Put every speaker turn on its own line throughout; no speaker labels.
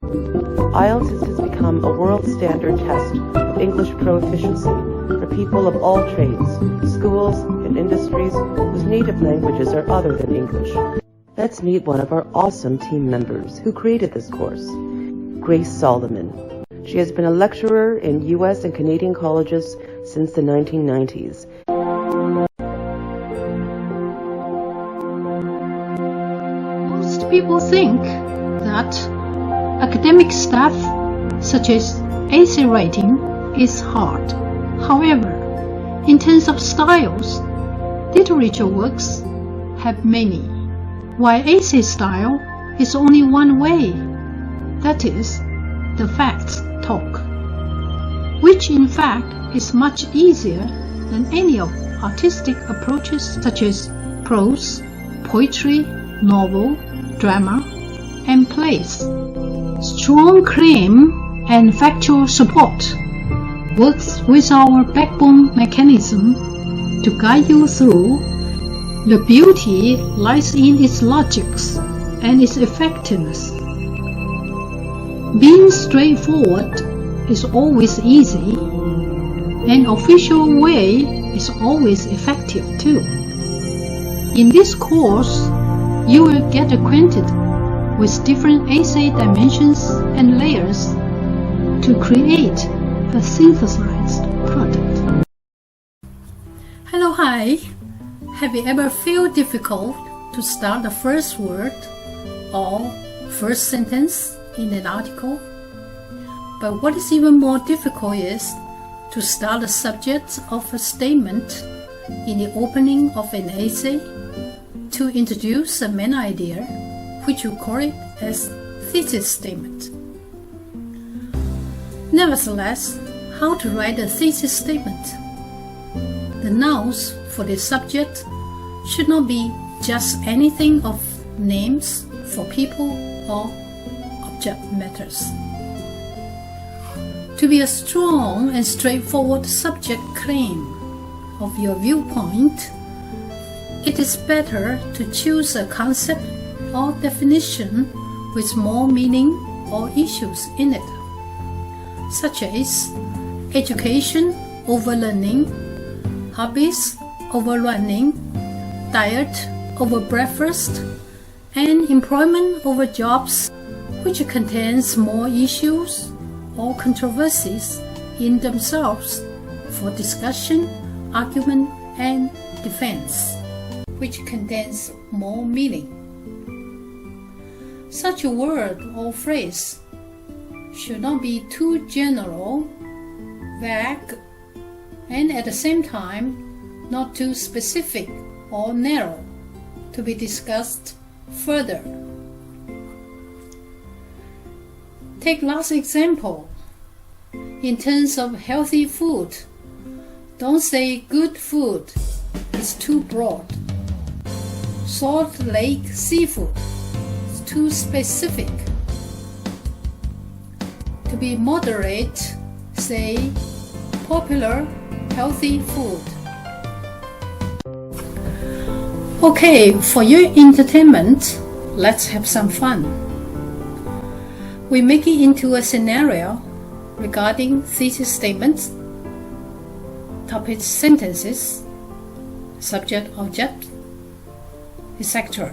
IELTS has become a world standard test of English proficiency for people of all trades, schools, and industries whose native languages are other than English. Let's meet one of our awesome team members who created this course, 𝗖cie𝘂𝗿𝗀𝗏. She has been a lecturer in US and Canadian colleges since the 1990s.
Most people think that academic stuff such as essay writing is hard. However, in terms of styles, literature works have many, while essay style is only one way, that is, the facts talk, which in fact is much easier than any of artistic approaches such as prose, poetry, novel, drama, and plays. Strong claim and factual support works with our backbone mechanism to guide you through. The beauty lies in its logics and its effectiveness. Being straightforward is always easy, and official way is always effective too. In this course, you will get acquainted with different essay dimensions and layers to create a synthesized product. Hello, hi. Have you ever felt difficult to start the first word or first sentence in an article? But what is even more difficult is to start the subject of a statement in the opening of an essay, to introduce a main idea, which you call it as thesis statement. Nevertheless, how to write a thesis statement? The nouns for this subject should not be just anything of names for people or object matters. To be a strong and straightforward subject claim of your viewpoint, it is better to choose a concept or definition with more meaning or issues in it, such as education over learning, hobbies over running, diet over breakfast, and employment over jobs, which contains more issues or controversies in themselves for discussion, argument, and defense, which contains more meaning. Such a word or phrase should not be too general, vague, and at the same time not too specific or narrow to be discussed further. Take last example. In terms of healthy food, don't say good food, it's too broad. Salt Lake seafood, it's too specific. To be moderate, say popular healthy food. Okay, for your entertainment, let's have some fun. We make it into a scenario regarding thesis statements, topic sentences, subject object, etc.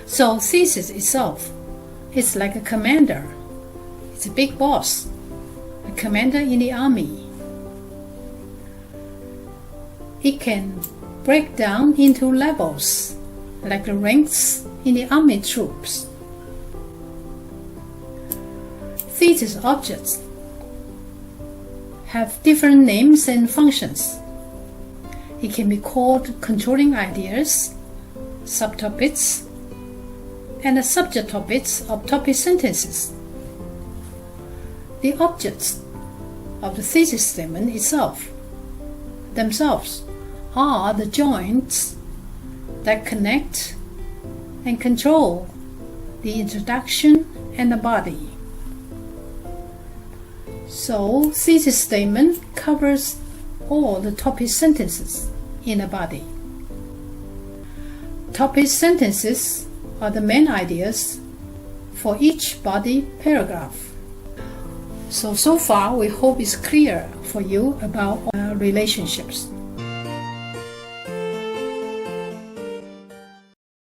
So thesis itself is like a commander. It's a big boss, a commander in the army. It can break down into levels, like the ranks in the army troops. Thesis objects have different names and functions. It can be called controlling ideas, subtopics, and the subject topics of topic sentences. The objects of the thesis statement themselves are the joints that connect and control the introduction and the body. So, thesis statement covers all the topic sentences in a body. Topic sentences are the main ideas for each body paragraph. So far we hope it's clear for you about relationships.